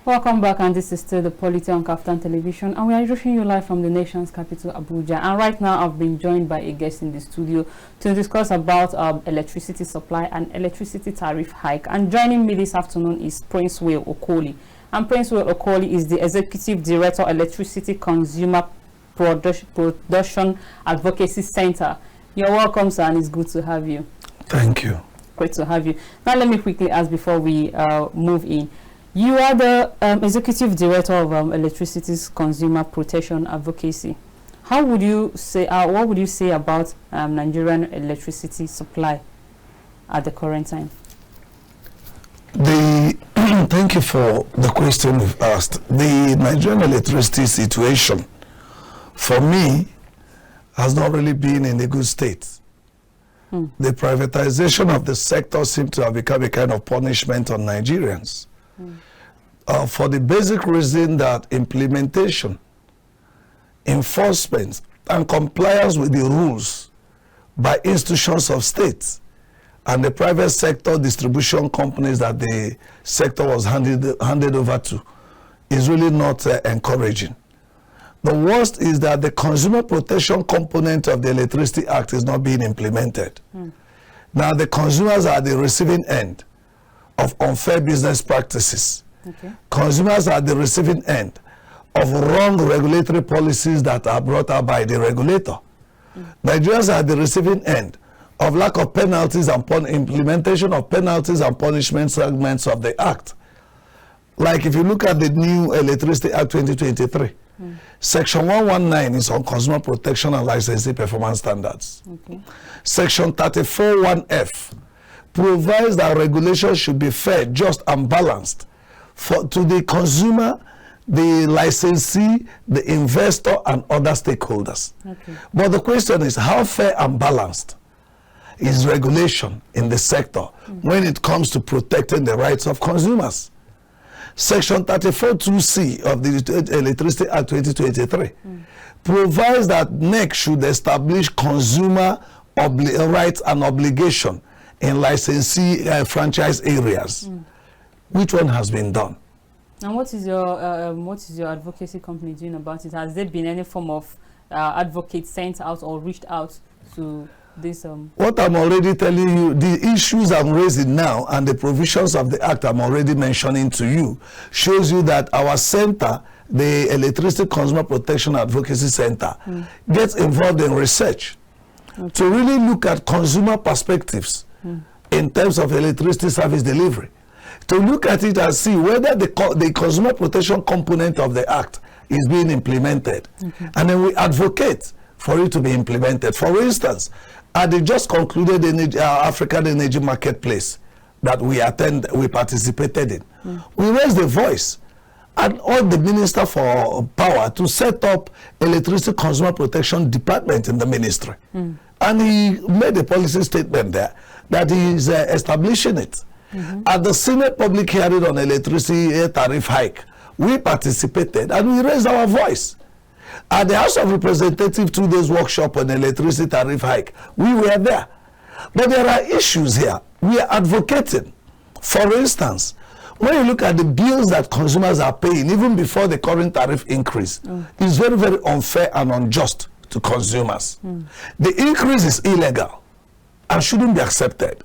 Welcome back, and this is still the POLITY on Kaftan Television, and we are rushing you live from the nation's capital, Abuja. And right now, I've been joined by a guest in the studio to discuss about electricity supply and electricity tariff hike. And joining me this afternoon is Princewill Okoli. And Princewill Okoli is the Executive Director, Electricity Consumer Production Advocacy Center. You're welcome, sir, and it's good to have you. Thank you. Great to have you. Now, let me quickly ask before we move in. You are the Executive Director of Electricity Consumer Protection Advocacy. How would you say, what would you say about Nigerian electricity supply at the current time? Thank you for the question you've asked. The Nigerian electricity situation, for me, has not really been in a good state. The privatization of the sector seems to have become a kind of punishment on Nigerians. For the basic reason that implementation, enforcement, and compliance with the rules by institutions of states and the private sector distribution companies that the sector was handed over to is really not encouraging. The worst is that the consumer protection component of the Electricity Act is not being implemented. Now, the consumers are the receiving end of unfair business practices. Consumers are the receiving end of wrong regulatory policies that are brought out by the regulator. Nigerians are the receiving end of lack of penalties and implementation of penalties and punishment segments of the Act. Like if you look at the new Electricity Act 2023, Section 119 is on consumer protection and licensing performance standards. Section 34(1)(f) provides that regulation should be fair, just, and balanced to the consumer, the licensee, the investor, and other stakeholders. But the question is, how fair and balanced is regulation in the sector when it comes to protecting the rights of consumers? Section 34(2)(c) of the Electricity Act 2023 provides that NEC should establish consumer rights and obligation in licensee franchise areas. Which one has been done? And what is your advocacy company doing about it? Has there been any form of advocate sent out or reached out to this? What I'm already telling you, the issues I'm raising now and the provisions of the Act I'm already mentioning to you shows you that our center, the Electricity Consumer Protection Advocacy Center, gets involved in research to really look at consumer perspectives in terms of electricity service delivery, to look at it and see whether the consumer protection component of the Act is being implemented. And then we advocate for it to be implemented. For instance, at the just concluded African Energy Marketplace that we participated in, we raised the voice and urged the Minister for Power to set up Electricity Consumer Protection Department in the ministry. And he made a policy statement there that he is establishing it. At the Senate public hearing on electricity tariff hike, we participated and we raised our voice. At the House of Representatives 2 days workshop on electricity tariff hike, we were there. But there are issues here. We are advocating. For instance, when you look at the bills that consumers are paying, even before the current tariff increase, it's very, very unfair and unjust to consumers. The increase is illegal and shouldn't be accepted.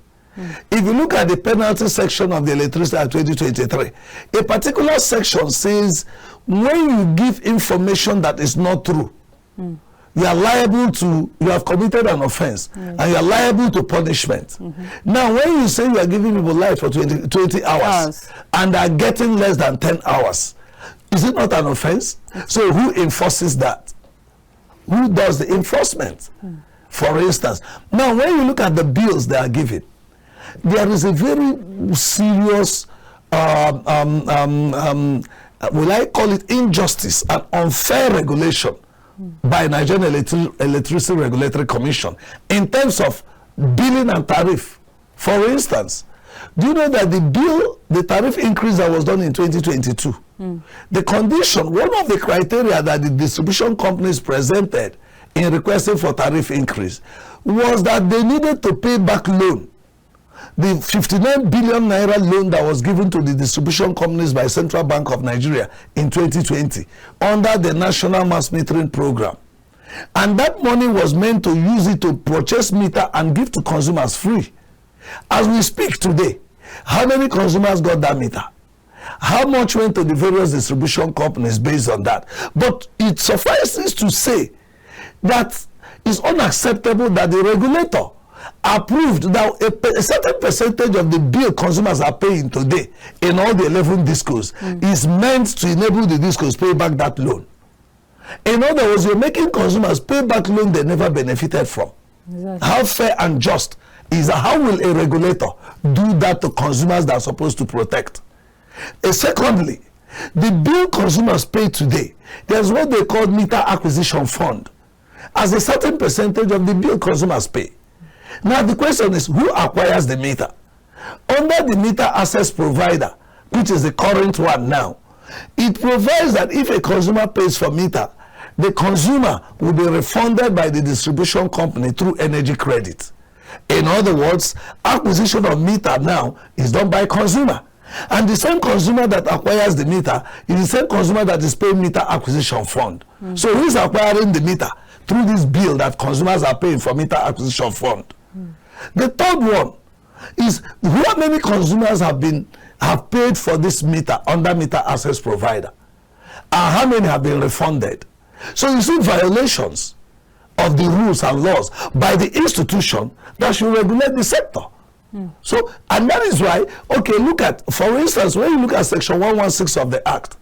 If you look at the penalty section of the Electricity Act 2023, a particular section says when you give information that is not true, you are liable to, you have committed an offense, and you are liable to punishment. Now, when you say you are giving people life for 20 hours and are getting less than 10 hours, is it not an offense? So who enforces that? Who does the enforcement? For instance, now when you look at the bills they are giving, there is a very serious, will I call it injustice and unfair regulation by Nigerian Electricity Regulatory Commission in terms of billing and tariff. For instance, do you know that the tariff increase that was done in 2022, the condition, one of the criteria that the distribution companies presented in requesting for tariff increase was that they needed to pay back loan the 59 billion naira loan that was given to the distribution companies by Central Bank of Nigeria in 2020 under the National Mass Metering Program. And that money was meant to use it to purchase meter and give to consumers free. As we speak today, how many consumers got that meter? How much went to the various distribution companies based on that? But it suffices to say that it's unacceptable that the regulator approved that a certain percentage of the bill consumers are paying today in all the 11 discos is meant to enable the discos pay back that loan. In other words, you're making consumers pay back loan they never benefited from. Exactly. How fair and just is that? How will a regulator do that to consumers that are supposed to protect? Secondly, the bill consumers pay today, there's what they call meter acquisition fund as a certain percentage of the bill consumers pay. Now the question is, who acquires the meter? Under the meter access provider, which is the current one now, it provides that if a consumer pays for meter, the consumer will be refunded by the distribution company through energy credit. In other words, acquisition of meter now is done by consumer. And the same consumer that acquires the meter is the same consumer that is paying meter acquisition fund. So who is acquiring the meter? Through this bill that consumers are paying for meter acquisition fund. The third one is how many consumers have paid for this meter under meter access provider, and how many have been refunded. So you see violations of the rules and laws by the institution that should regulate the sector. So, and that is why, okay, look at, for instance, when you look at section 116 of the Act,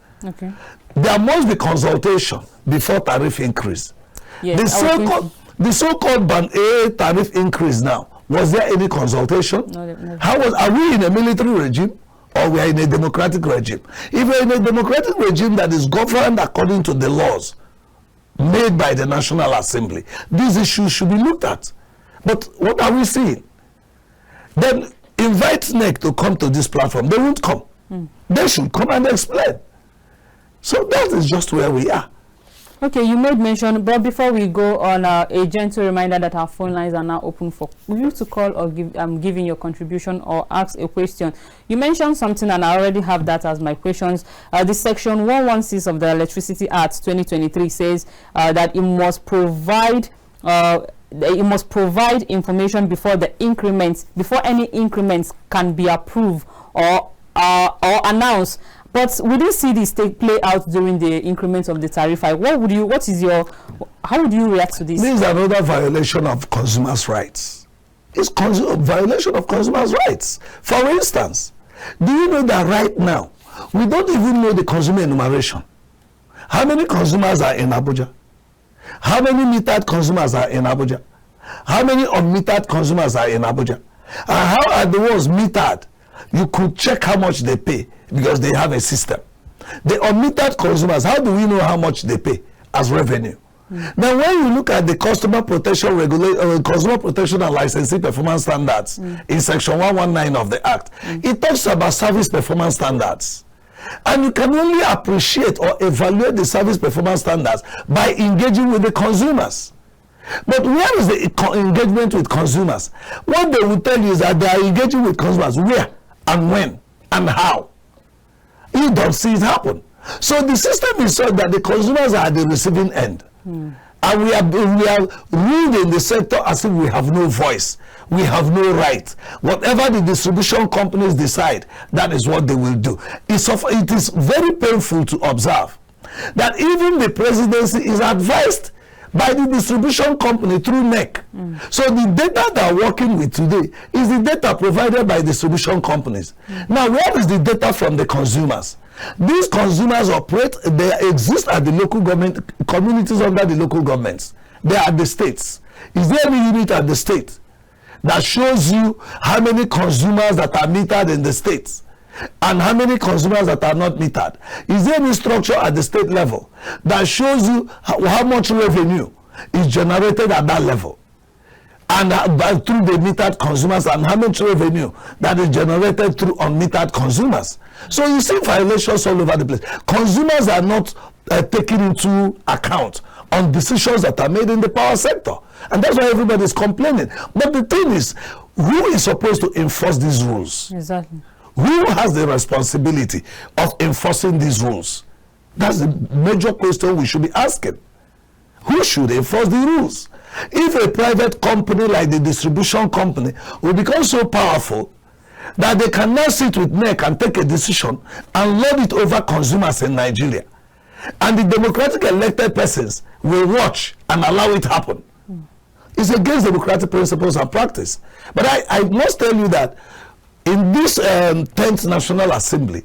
there must be consultation before tariff increase. Yes, the so-called Band A tariff increase now, was there any consultation? No. Are we in a military regime or we are in a democratic regime? If we are in a democratic regime that is governed according to the laws made by the National Assembly, these issues should be looked at. But what are we seeing? Then invite NEC to come to this platform. They won't come. They should come and explain. So that is just where we are. Okay, you made mention, but before we go on, a gentle reminder that our phone lines are now open for you to call or give in your contribution or ask a question. You mentioned something, and I already have that as my questions. The section 116 of the Electricity Act 2023 says that it must provide information before any increments can be approved or announced. But we didn't see this play out during the increments of the tariff hike. How would you react to this? This is another violation of consumers' rights. It's a violation of consumers' rights. For instance, do you know that right now, we don't even know the consumer enumeration? How many consumers are in Abuja? How many metered consumers are in Abuja? How many unmetered consumers are in Abuja? And how are the ones metered? You could check how much they pay because they have a system. The unmetered consumers, how do we know how much they pay as revenue? Now, when you look at the Consumer Protection and Licensing Performance Standards in Section 119 of the Act, it talks about service performance standards. And you can only appreciate or evaluate the service performance standards by engaging with the consumers. But where is the engagement with consumers? What they will tell you is that they are engaging with consumers. Where and when and how? You don't see it happen. So the system is such that the consumers are at the receiving end. And we are ruled in the sector as if we have no voice. We have no right. Whatever the distribution companies decide, that is what they will do. It is very painful to observe that even the presidency is advised by the distribution company through NEC. So the data that we're working with today is the data provided by distribution companies. Now, where is the data from the consumers? These consumers operate, they exist at the local government, communities under the local governments. They are at the states. Is there any unit at the state that shows you how many consumers that are metered in the states and how many consumers that are not metered? Is there any structure at the state level that shows you how much revenue is generated at that level? And through the metered consumers, and how much revenue that is generated through unmetered consumers. So you see violations all over the place. Consumers are not taken into account on decisions that are made in the power sector. And that's why everybody is complaining. But the thing is, who is supposed to enforce these rules? Exactly. Who has the responsibility of enforcing these rules? That's the major question we should be asking. Who should enforce the rules? If a private company like the distribution company will become so powerful that they can now sit with NEC and take a decision and load it over consumers in Nigeria, and the democratic elected persons will watch and allow it happen, it's against democratic principles and practice. But I must tell you that in this 10th National Assembly,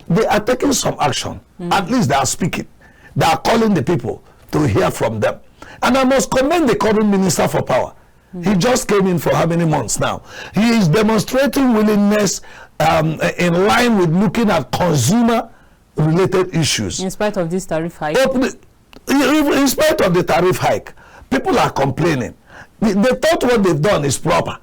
they are taking some action. At least they are speaking. They are calling the people to hear from them. And I must commend the current Minister for Power. He just came in for how many months now? He is demonstrating willingness in line with looking at consumer-related issues. In spite of this tariff hike? In spite of the tariff hike, people are complaining. They thought what they've done is proper.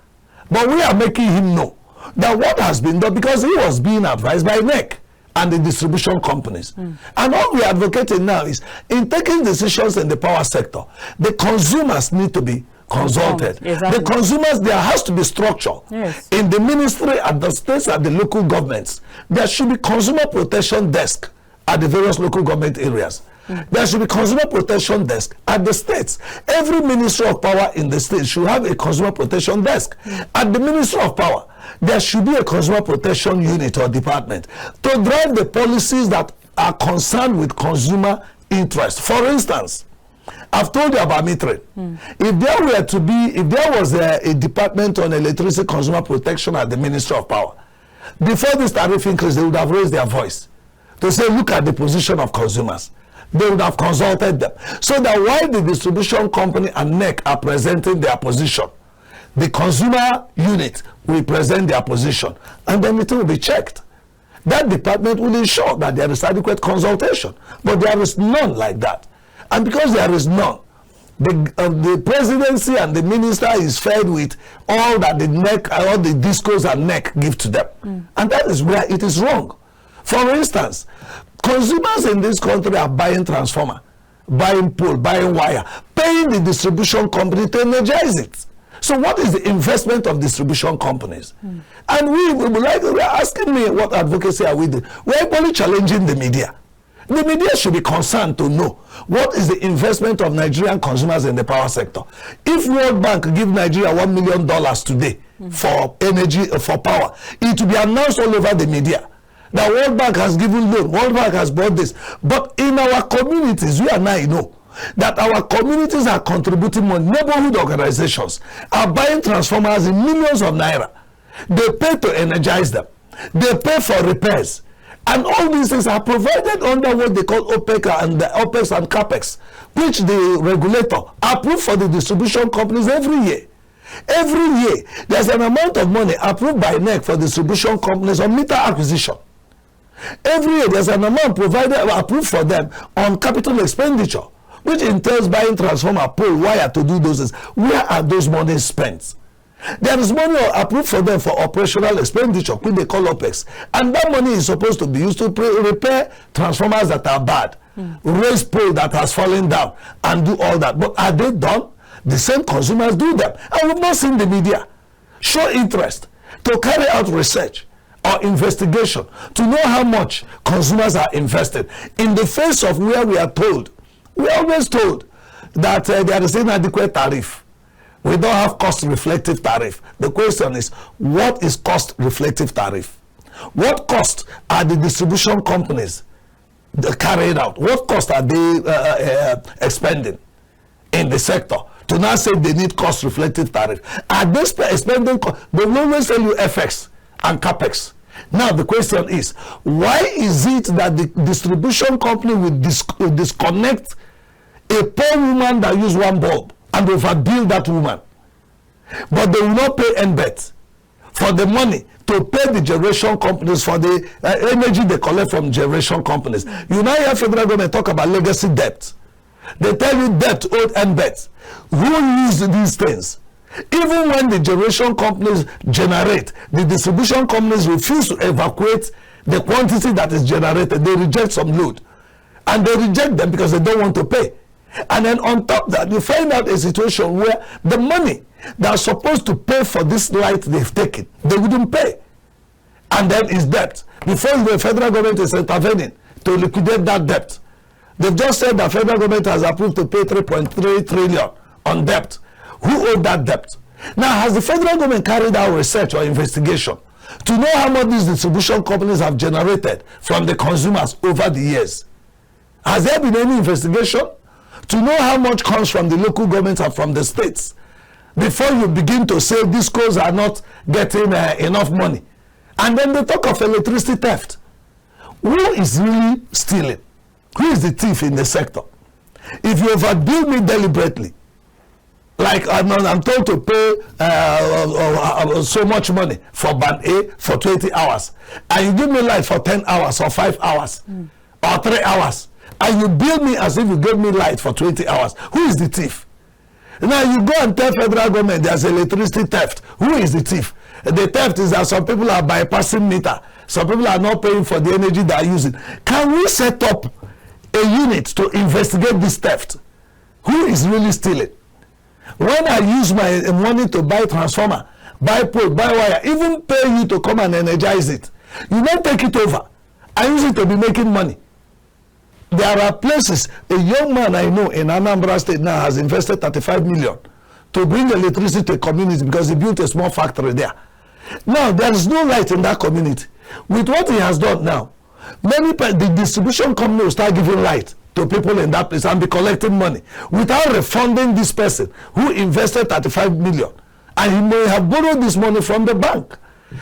But we are making him know that what has been done, because he was being advised by NEC and the distribution companies. And all we are advocating now is, in taking decisions in the power sector, the consumers need to be consulted. Exactly. The consumers, there has to be structure. Yes. In the ministry, at the states, at the local governments, there should be consumer protection desk at the various local government areas. There should be consumer protection desk at the states. Every ministry of power in the states should have a consumer protection desk. At the Ministry of Power, there should be a consumer protection unit or department to drive the policies that are concerned with consumer interest. For instance, I've told you about metering. If there was a department on electricity consumer protection at the Ministry of Power, before this tariff increase, they would have raised their voice to say, look at the position of consumers. They would have consulted them. So that while the distribution company and NEC are presenting their position, the consumer unit will present their position, and then it will be checked. That department will ensure that there is adequate consultation. But there is none like that. And because there is none, the presidency and the minister is fed with all that the NEC, all the discos and NEC give to them. And that is where it is wrong. For instance, consumers in this country are buying transformer, buying pole, buying wire, paying the distribution company to energize it. So what is the investment of distribution companies? And we are asking me, what advocacy are we doing? We're equally challenging the media. The media should be concerned to know what is the investment of Nigerian consumers in the power sector. If World Bank give Nigeria $1 million today for energy, for power, it will be announced all over the media. The World Bank has given loan, World Bank has bought this. But in our communities, we and I know that our communities are contributing more. Neighborhood organizations are buying transformers in millions of naira. They pay to energize them. They pay for repairs. And all these things are provided under what they call OPEC and the OPEX and CAPEX, which the regulator approves for the distribution companies every year. Every year, there's an amount of money approved by NEC for distribution companies on meter acquisition. Every year, there's an amount approved for them on capital expenditure, which entails buying transformer, pole, wire to do those things. Where are those monies spent? There is money approved for them for operational expenditure, which they call OPEX. And that money is supposed to be used to repair transformers that are bad, raise pole that has fallen down, and do all that. But are they done? The same consumers do them. And we've not seen the media show interest to carry out research or investigation to know how much consumers are invested in the face of where we are told. We are always told that there is inadequate tariff. We don't have cost-reflective tariff. The question is, what is cost-reflective tariff? What cost are the distribution companies carrying out? What cost are they expending in the sector to now say they need cost-reflective tariff? Are they expending? They will always tell you FX and CAPEX. Now the question is, why is it that the distribution company will disconnect a poor woman that uses one bulb and overbill that woman, but they will not pay NBET for the money to pay the generation companies for the energy they collect from generation companies? You now hear federal government talk about legacy debt. They tell you debt owed NBET. Who use these things? Even when the generation companies generate, the distribution companies refuse to evacuate the quantity that is generated. They reject some load, and they reject them because they don't want to pay. And then on top of that, you find out a situation where the money that are supposed to pay for this light they've taken, they wouldn't pay. And then it's debt. Before the federal government is intervening to liquidate that debt. They've just said the federal government has approved to pay 3.3 trillion on debt. Who owed that debt? Now, has the federal government carried out research or investigation to know how much these distribution companies have generated from the consumers over the years? Has there been any investigation to know how much comes from the local governments and from the states before you begin to say these schools are not getting enough money? And then they talk of electricity theft. Who is really stealing? Who is the thief in the sector? If you overbill me deliberately, like I'm told to pay so much money for band A for 20 hours, and you give me light for 10 hours or 5 hours or 3 hours, and you bill me as if you gave me light for 20 hours, who is the thief? Now you go and tell federal government there's electricity theft. Who is the thief? The theft is that some people are bypassing meter. Some people are not paying for the energy they are using. Can we set up a unit to investigate this theft? Who is really stealing? When I use my money to buy transformer, buy pole, buy wire, even pay you to come and energize it, you don't take it over. I use it to be making money. There are places, a young man I know in Anambra State now has invested 35 million to bring electricity to a community because he built a small factory there. Now, there is no light in that community. With what he has done now, the distribution company will start giving light to people in that place and be collecting money without refunding this person who invested 35 million. And he may have borrowed this money from the bank.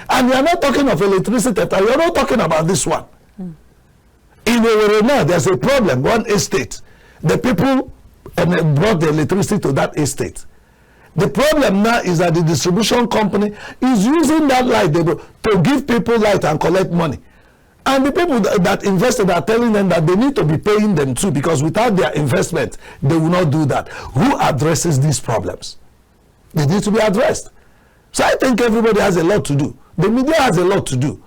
And we are not talking of electricity, we are not talking about this one. In Owerri now, there's a problem. One estate, the people brought the electricity to that estate. The problem now is that the distribution company is using that light to give people light and collect money. And the people that invested are telling them that they need to be paying them too, because without their investment, they will not do that. Who addresses these problems? They need to be addressed. So I think everybody has a lot to do. The media has a lot to do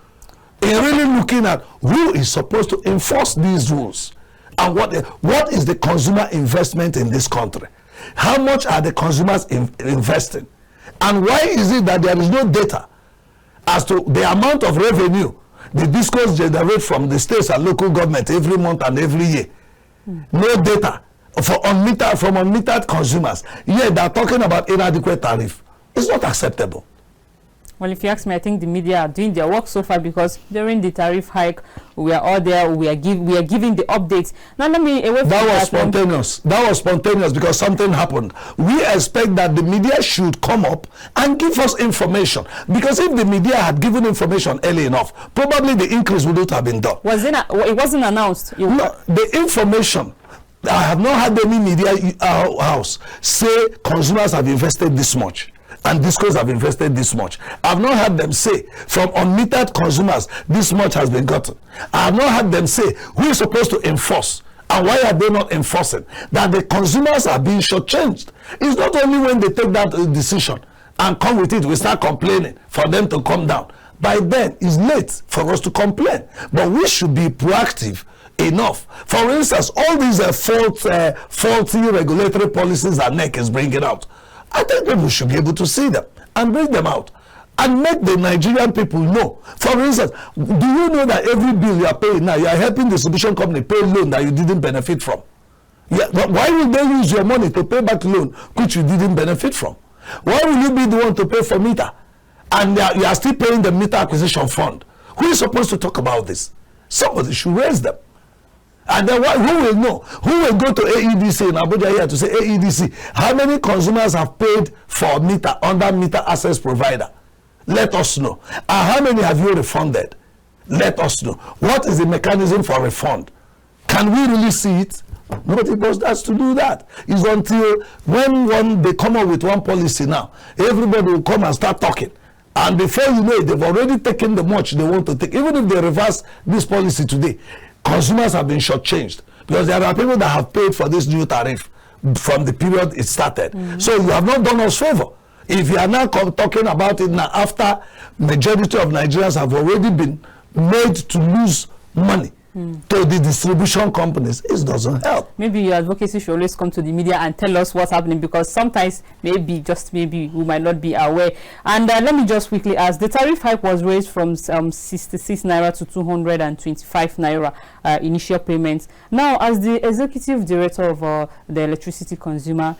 in really looking at who is supposed to enforce these rules and what is the consumer investment in this country. How much are the consumers investing? And why is it that there is no data as to the amount of revenue the discos generate from the states and local government every month and every year? No data from unmetered consumers. Yet they are talking about inadequate tariff. It's not acceptable. Well, if you ask me, I think the media are doing their work so far, because during the tariff hike, we are all there. We are giving the updates. Now, let me away from that was spontaneous. That was spontaneous because something happened. We expect that the media should come up and give us information, because if the media had given information early enough, probably the increase would not have been done. It wasn't announced. No, the information. I have not had any media house say consumers have invested this much and discos have invested this much. I have not had them say from unmetered consumers this much has been gotten. I have not had them say who is supposed to enforce and why are they not enforcing. That the consumers are being shortchanged. It's not only when they take that decision and come with it, we start complaining for them to come down. By then, it's late for us to complain. But we should be proactive enough. For instance, all these faulty regulatory policies that NEC is bringing out, I think people should be able to see them and bring them out and make the Nigerian people know. For instance, do you know that every bill you are paying now, you are helping the distribution company pay loan that you didn't benefit from? But why will they use your money to pay back loan which you didn't benefit from? Why will you be the one to pay for meter? And you are still paying the meter acquisition fund. Who is supposed to talk about this? Somebody should raise them. And then who will know? Who will go to AEDC in Abuja here to say, AEDC, how many consumers have paid for meter under meter access provider? Let us know. And how many have you refunded? Let us know. What is the mechanism for refund? Can we really see it? Nobody does to do that. It's until when they come up with one policy now, everybody will come and start talking. And before you know it, they've already taken the much they want to take. Even if they reverse this policy today, consumers have been shortchanged, because there are people that have paid for this new tariff from the period it started. So you have not done us favor. If you are now talking about it now after majority of Nigerians have already been made to lose money to the distribution companies, it doesn't help. Maybe your advocacy should always come to the media and tell us what's happening, because sometimes maybe, just maybe, we might not be aware. And let me just quickly ask, the tariff hike was raised from 66 naira to 225 naira initial payments. Now, as the executive director of the Electricity Consumer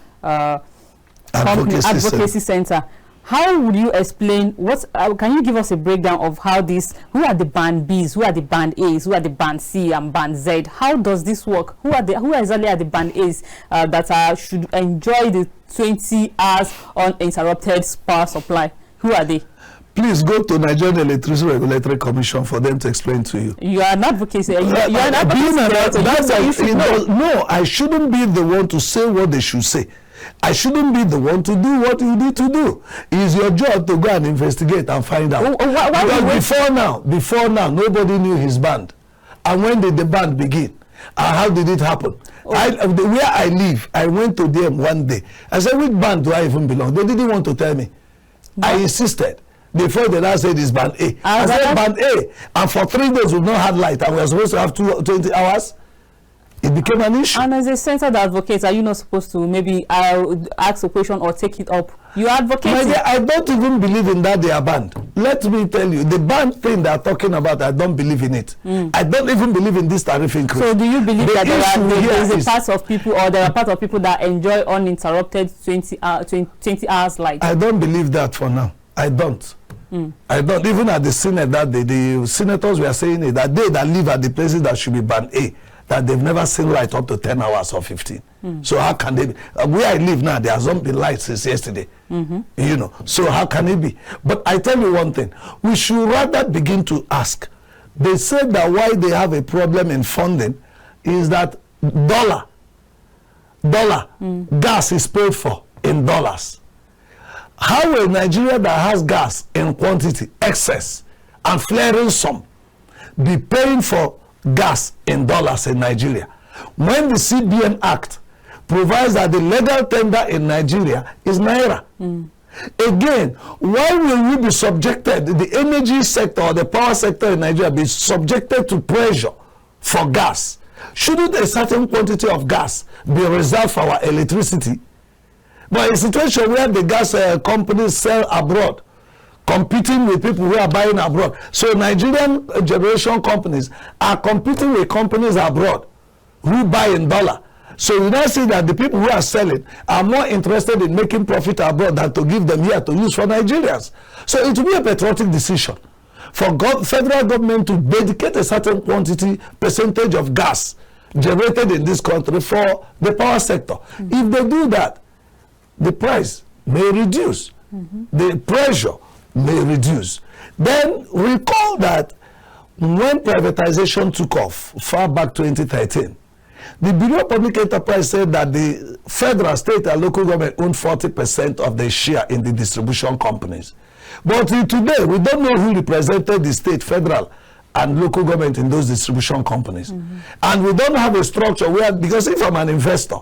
Advocacy Center, how would you explain what? Can you give us a breakdown of how this? Who are the band Bs? Who are the band As? Who are the band C and band Z? How does this work? Who exactly are the band As that should enjoy the 20 hours uninterrupted power supply? Who are they? Please go to Nigerian Electricity Regulatory Commission for them to explain to you. You are not advocacy. You are not No, I shouldn't be the one to say what they should say. I shouldn't be the one to do what you need to do. It's your job to go and investigate and find out. Because before now, nobody knew his band. And when did the band begin? And how did it happen? Where I live, I went to them one day. I said, which band do I even belong? They didn't want to tell me. I insisted. Before they now said it's band A. I said band A. And for 3 days we've not had light, and we are supposed to have 20 hours. It became an issue. And as a center that advocates, are you not supposed to maybe ask a question or take it up? You advocate. I don't even believe in that they are banned. Let me tell you, the ban thing they are talking about, I don't believe in it. I don't even believe in this tariff increase. So do you believe that there is a part of people, or there are part of people that enjoy uninterrupted 20 hours light? I don't believe that for now. I don't. I don't. Even at the Senate that day, the senators were saying it, that they that live at the places that should be banned A, that they've never seen light up to 10 hours or 15. So how can they be? Where I live now, there hasn't been light since yesterday. You know, so how can it be? But I tell you one thing, we should rather begin to ask. They said that why they have a problem in funding is that gas is paid for in dollars. How will Nigeria that has gas in quantity, excess, and flaring some, be paying for gas in dollars in Nigeria, when the CBN Act provides that the legal tender in Nigeria is naira? Again, why will we be subjected, the energy sector or the power sector in Nigeria be subjected to pressure for gas? Shouldn't a certain quantity of gas be reserved for our electricity? But a situation where the gas companies sell abroad, competing with people who are buying abroad. So Nigerian generation companies are competing with companies abroad who buy in dollar. So you now see that the people who are selling are more interested in making profit abroad than to give them here to use for Nigerians. So it will be a patriotic decision for federal government to dedicate a certain percentage of gas generated in this country for the power sector. If they do that, the price may reduce. The pressure may reduce. Then recall that when privatization took off far back 2013, the Bureau of Public Enterprise said that the federal, state, and local government owned 40% of the share in the distribution companies. But today, we don't know who represented the state, federal, and local government in those distribution companies. And we don't have a structure where, because if I'm an investor,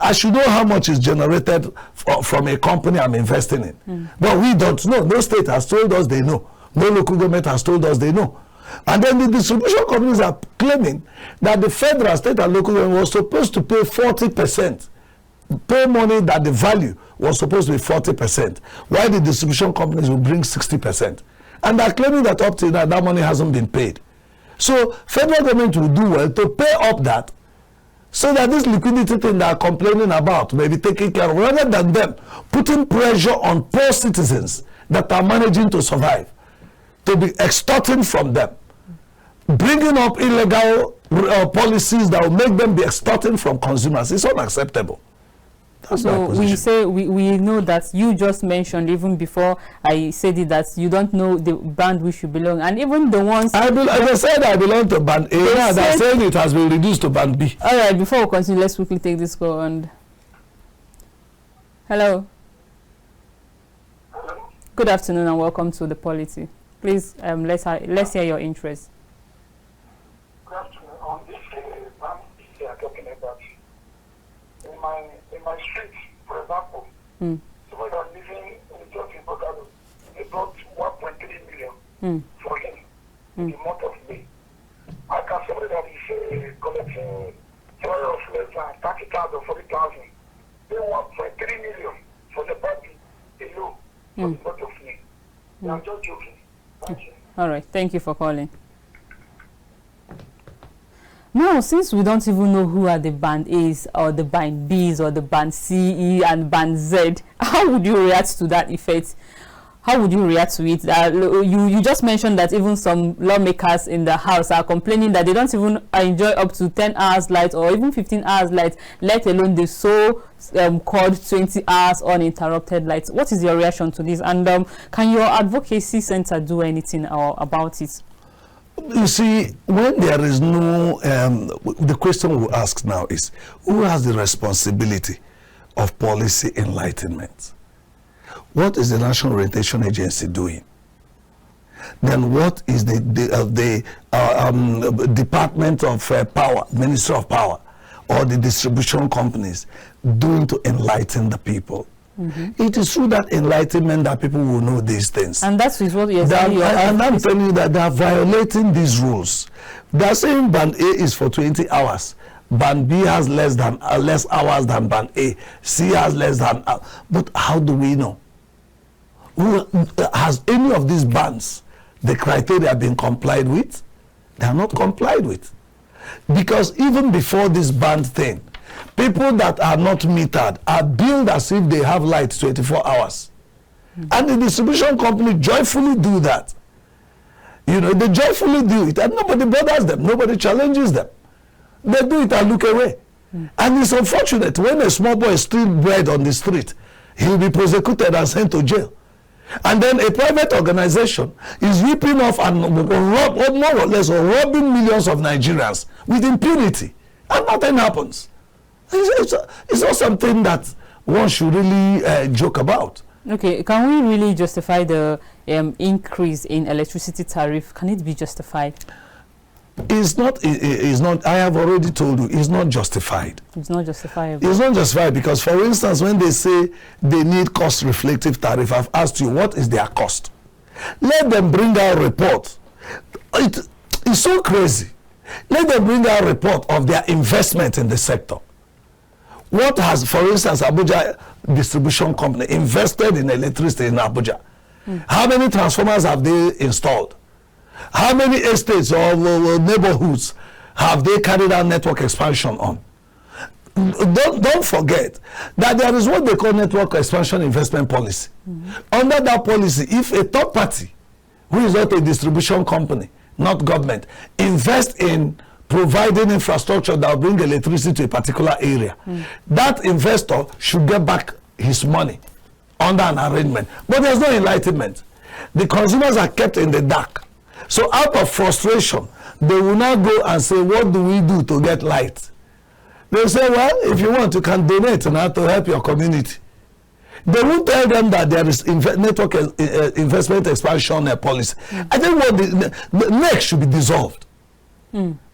I should know how much is generated from a company I'm investing in. But we don't know. No state has told us they know. No local government has told us they know. And then the distribution companies are claiming that the federal, state, and local government was supposed to pay 40%, pay money that the value was supposed to be 40%, while the distribution companies will bring 60%. And they're claiming that up to now, that money hasn't been paid. So federal government will do well to pay up that, so that this liquidity thing they are complaining about may be taken care of, rather than them putting pressure on poor citizens that are managing to survive, to be extorting from them, bringing up illegal policies that will make them be extorting from consumers. It's unacceptable. That's so we know that you just mentioned, even before I said it, that you don't know the band which you belong, and even the ones as I said, I belong to band A. Now they're saying it has been reduced to band B. All right, before we continue, let's quickly take this call. And hello, good afternoon, and welcome to the Polity. Please, let's hear your interest. Good afternoon. On this band they are talking about, in my street, for example, somebody that living in just in Bogado, they brought 1.3 million for him in the month of May. I can somebody that is So it's not your feeling. I'm just joking. Thank you. All right. Thank you for calling. Now, since we don't even know who are the band A's or the band B's or the band C, E, and band Z, how would you react to that effect? How would you react to it? You just mentioned that even some lawmakers in the House are complaining that they don't even enjoy up to 10 hours light or even 15 hours light, let alone the so-called 20 hours uninterrupted light. What is your reaction to this? And can your advocacy center do anything about it? You see, when there is no, the question we ask now is, who has the responsibility of policy enlightenment? What is the National Orientation Agency doing? Then what is the Department of Power, Ministry of Power, or the distribution companies doing to enlighten the people? It is through that enlightenment that people will know these things. And that's what you're saying. And I'm telling you that they are violating these rules. They are saying band A is for 20 hours. Band B has less hours than band A. C has less than. But how do we know? Has any of these bands, the criteria, been complied with? They are not complied with. Because even before this band thing, people that are not metered are billed as if they have light 24 hours. And the distribution company joyfully do that. You know, they joyfully do it, and nobody bothers them, nobody challenges them. They do it and look away. And it's unfortunate when a small boy steals bread on the street, he'll be prosecuted and sent to jail. And then a private organization is ripping off and more or less robbing millions of Nigerians with impunity, and nothing happens. It's not something that one should really joke about. Okay, can we really justify the increase in electricity tariff? Can it be justified? It's not. I have already told you, it's not justified. It's not justifiable. It's not justified because, for instance, when they say they need cost-reflective tariff, I've asked you, what is their cost? Let them bring out a report. It's so crazy. Let them bring out a report of their investment in the sector. What has, for instance, Abuja Distribution Company invested in electricity in Abuja? How many transformers have they installed? How many estates or neighborhoods have they carried out network expansion on? Don't forget that there is what they call network expansion investment policy. Under that policy, if a third party, who is not a distribution company, not government, invest in providing infrastructure that will bring electricity to a particular area, that investor should get back his money under an arrangement. But there's no enlightenment. The consumers are kept in the dark. So out of frustration, they will now go and say, what do we do to get light? They say, well, if you want, you can donate now to help your community. They won't tell them that there is network investment expansion policy. I think what the NEC should be dissolved.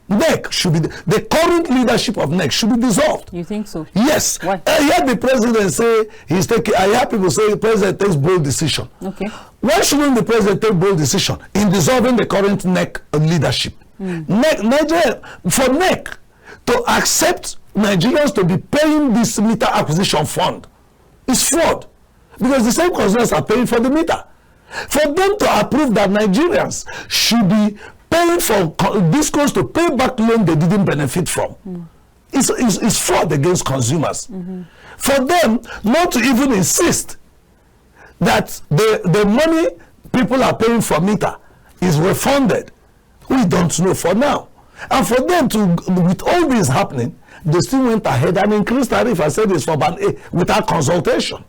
NEC should be, the current leadership of NEC should be dissolved. You think so? Yes. Why? I heard the president say he's taking, I heard people say the president takes bold decision. Okay. Why shouldn't the president take bold decision in dissolving the current NEC leadership? Nigeria, for NEC to accept Nigerians to be paying this meter acquisition fund is fraud, because the same consumers are paying for the meter. For them to approve that Nigerians should be paying for discounts to pay back loan they didn't benefit from, it's fraud against consumers. For them not to even insist that the money people are paying for meter is refunded, we don't know for now. And for them to, with all this happening, they still went ahead and increased tariff and said it's for band A without consultation.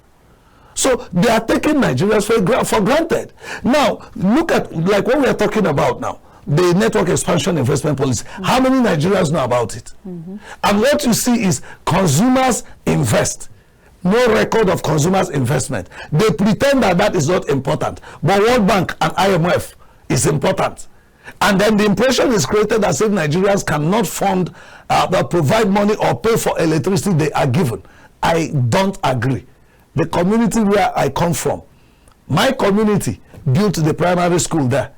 So they are taking Nigerians for granted. Now, look at like what we are talking about now, the network expansion investment policy. How many Nigerians know about it? And what you see is consumers invest. No record of consumers' investment. They pretend that that is not important. But World Bank and IMF is important. And then the impression is created as if Nigerians cannot fund, provide money or pay for electricity they are given. I don't agree. The community where I come from, my community built the primary school there.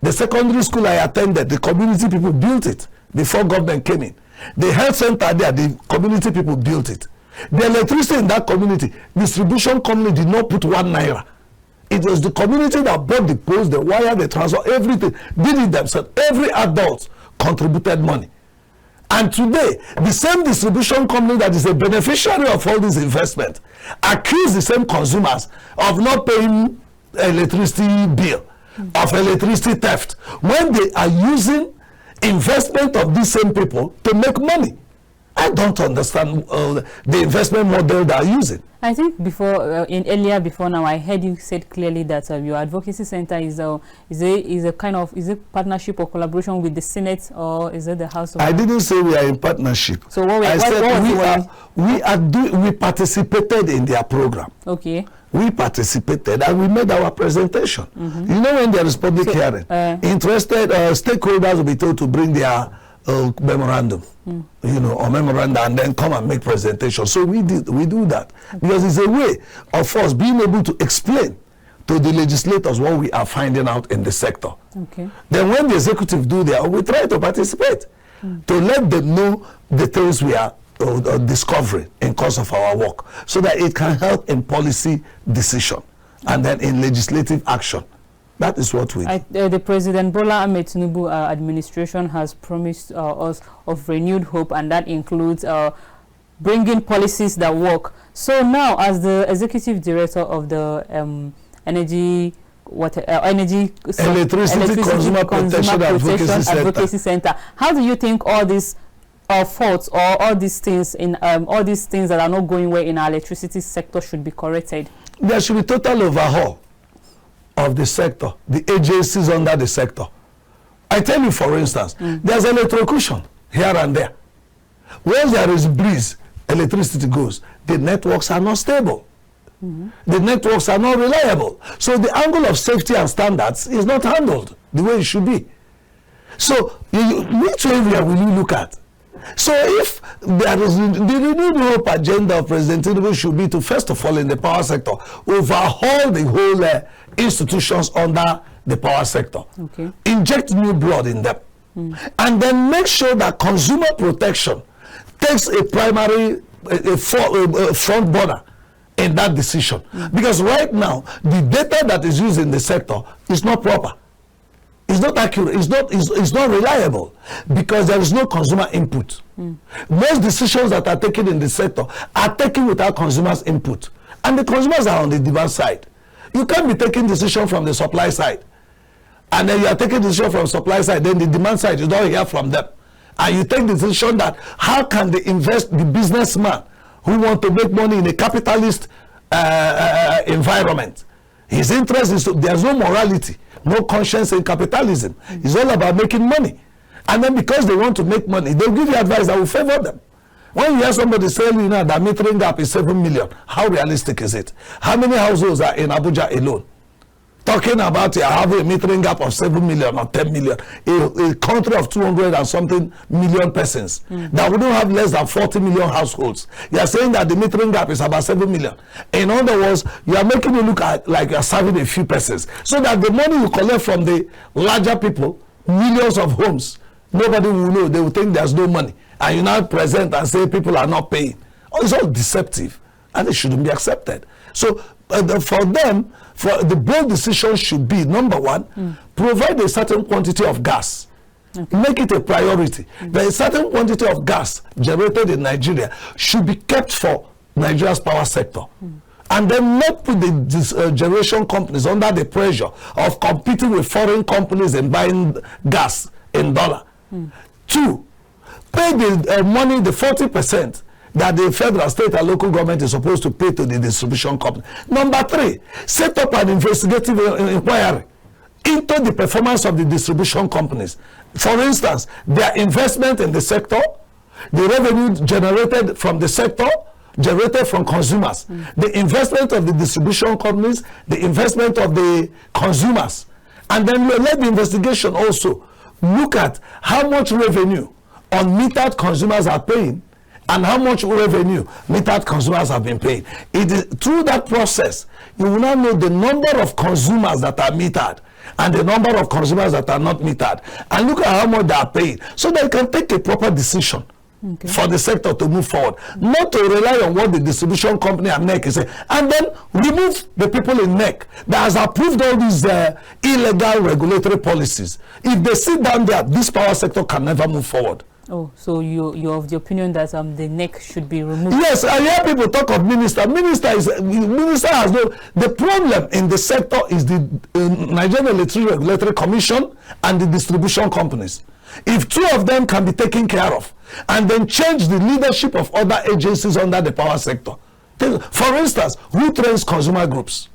The secondary school I attended, the community people built it before government came in. The health center there, the community people built it. The electricity in that community, distribution company did not put 1 naira. It was the community that bought the poles, the wire, the transfer, everything. Did it themselves. Every adult contributed money. And today, the same distribution company that is a beneficiary of all this investment accuse the same consumers of not paying electricity bill, of electricity theft, when they are using investment of these same people to make money. I don't understand the investment model they are using. I think earlier before now, I heard you said clearly that your advocacy center is a partnership or collaboration with the Senate, or is it the House of? I didn't say we are in partnership. So what I said we participated in their program. Okay. We participated and we made our presentation. You know, when there is public hearing, interested stakeholders will be told to bring their memorandum, or memoranda, and then come and make presentation. So we do that because it's a way of us being able to explain to the legislators what we are finding out in the sector. Okay. Then when the executive do their, we try to participate to let them know the things we are discovering in course of our work, so that it can help in policy decision and then in legislative action. That is what we do. The President Bola Ahmed Tinubu administration has promised us of renewed hope, and that includes bringing policies that work. So now, as the executive director of the Electricity Consumer Protection Advocacy Center, how do you think all these faults or all these things that are not going well in our electricity sector should be corrected? There should be total overhaul of the sector, the agencies under the sector. I tell you, for instance, there's electrocution here and there. When there is breeze, electricity goes. The networks are not stable. The networks are not reliable. So the angle of safety and standards is not handled the way it should be. So which area will you look at? So if there is the renewed hope agenda of President Tinubu should be to, first of all, in the power sector, overhaul the whole institutions under the power sector, inject new blood in them, and then make sure that consumer protection takes a primary front border in that decision. Because right now, the data that is used in the sector is not proper. It's not accurate, it's not reliable, because there is no consumer input. Most decisions that are taken in the sector are taken without consumers' input. And the consumers are on the demand side. You can't be taking decision from the supply side. And then you are taking decision from supply side, then the demand side, you don't hear from them. And you take the decision that how can they invest, the businessman who want to make money in a capitalist environment. His interest is, there's no morality, no conscience in capitalism. It's all about making money. And then because they want to make money, they'll give you advice that will favor them. When you hear somebody say, that metering gap is 7 million, how realistic is it? How many households are in Abuja alone? Talking about having a metering gap of 7 million or 10 million, a country of 200 and something million persons that wouldn't have less than 40 million households. You are saying that the metering gap is about 7 million. In other words, you are making it look like you are serving a few persons. So that the money you collect from the larger people, millions of homes, nobody will know. They will think there's no money. And you now present and say people are not paying. It's all deceptive, and it shouldn't be accepted. So for them, for the bold decision should be, number one, provide a certain quantity of gas. Make it a priority. There is a certain quantity of gas generated in Nigeria should be kept for Nigeria's power sector. And then not put the generation companies under the pressure of competing with foreign companies and buying gas in dollar. Two, pay the money, the 40% that the federal, state, and local government is supposed to pay to the distribution company. Number three, set up an investigative inquiry into the performance of the distribution companies. For instance, their investment in the sector, the revenue generated from the sector, generated from consumers, the investment of the distribution companies, the investment of the consumers. And then let the investigation also look at how much revenue unmetered consumers are paying and how much revenue metered consumers have been paying. It is through that process you will now know the number of consumers that are metered and the number of consumers that are not metered, and look at how much they are paying, so that you can take a proper decision for the sector to move forward, not to rely on what the distribution company and NEC is saying, and then remove the people in NEC that has approved all these illegal regulatory policies. If they sit down there, this power sector can never move forward. Oh, so you're of the opinion that the NEC should be removed? Yes, I hear people talk of minister. Minister has no. The problem in the sector is the Nigerian Electricity Regulatory Commission and the distribution companies. If two of them can be taken care of, and then change the leadership of other agencies under the power sector. For instance, who trains consumer groups?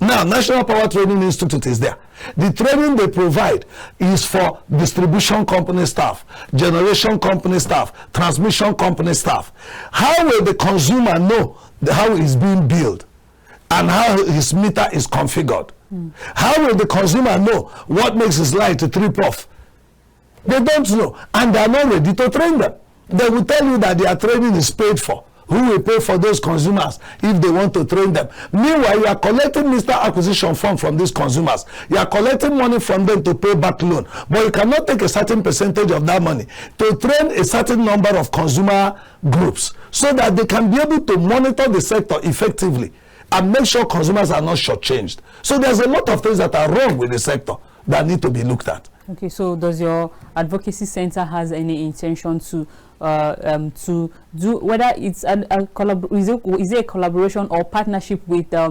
Now, National Power Training Institute is there. The training they provide is for distribution company staff, generation company staff, transmission company staff. How will the consumer know how it's being billed and how his meter is configured? How will the consumer know what makes his light to trip off? They don't know, and they are not ready to train them. They will tell you that their training is paid for. Who will pay for those consumers if they want to train them? Meanwhile, you are collecting Mr. Acquisition Fund from these consumers. You are collecting money from them to pay back loan. But you cannot take a certain percentage of that money to train a certain number of consumer groups so that they can be able to monitor the sector effectively and make sure consumers are not shortchanged. So there's a lot of things that are wrong with the sector that need to be looked at. Okay, so does your advocacy center has any intention to do, whether it's is it a collaboration or partnership with the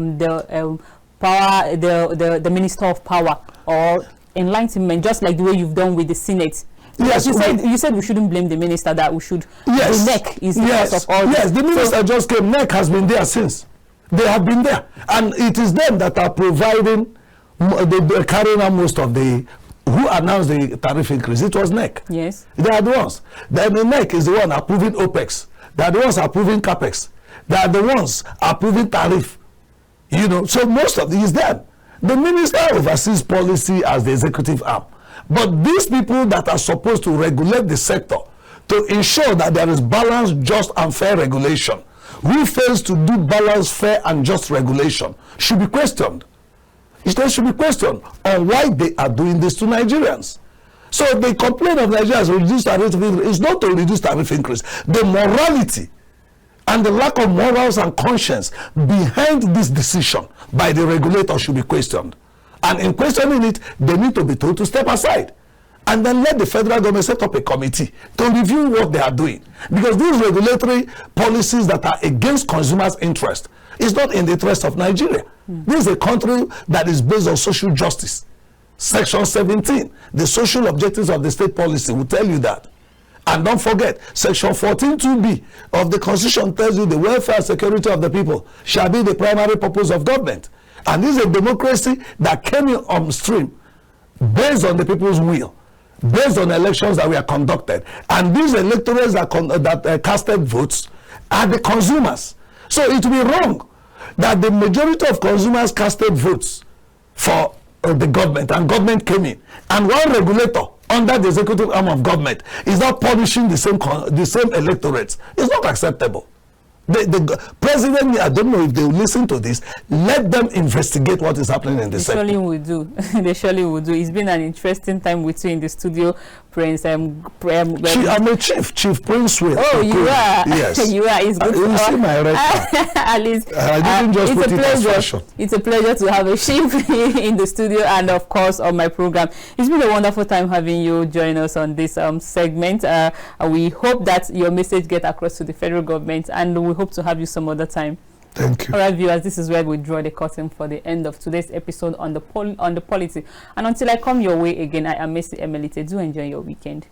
Minister of Power or Enlightenment, just like the way you've done with the Senate? Yes, you said we shouldn't blame the minister, that we should. Yes, the NEC is the cause of all this. Yes, the minister just came. NEC has been there since. They have been there, and it is them that are providing, carrying out most of the. Who announced the tariff increase? It was NEC. Yes. They are the ones. Then the NEC is the one approving OPEX. They are the ones approving CAPEX. They are the ones approving tariff. You know, so most of it is them. The minister oversees policy as the executive arm. But these people that are supposed to regulate the sector to ensure that there is balanced, just and fair regulation, who fails to do balanced, fair and just regulation should be questioned. They should be questioned on why they are doing this to Nigerians. So the complaint of Nigerians reduce tariff increase is not to reduce tariff increase. The morality and the lack of morals and conscience behind this decision by the regulator should be questioned. And in questioning it, they need to be told to step aside. And then let the federal government set up a committee to review what they are doing. Because these regulatory policies that are against consumers' interest is not in the interest of Nigeria. This is a country that is based on social justice. Section 17, the social objectives of the state policy will tell you that. And don't forget, Section 14(2)(b) of the Constitution tells you the welfare and security of the people shall be the primary purpose of government. And this is a democracy that came in on stream based on the people's will, based on elections that were conducted. And these electors that casted votes are the consumers. So it will be wrong that the majority of consumers casted votes for the government, and government came in, and one regulator under the executive arm of government is not punishing the same electorates. It's not acceptable. The president, I don't know if they will listen to this, let them investigate what is happening in the sector. They surely will do. They surely will do. It's been an interesting time with you in the studio, Prince. I'm a chief Princewill. Oh, you are? Yes. You are. It's good. You see my red card. At least. I didn't just put it as fashion. It's a pleasure to have a chief in the studio and, of course, on my program. It's been a wonderful time having you join us on this segment. We hope that your message gets across to the federal government, and we hope to have you some other time. Thank you. All right, viewers, this is where we draw the curtain for the end of today's episode on the polity. And until I come your way again, I am Emelite. Do enjoy your weekend.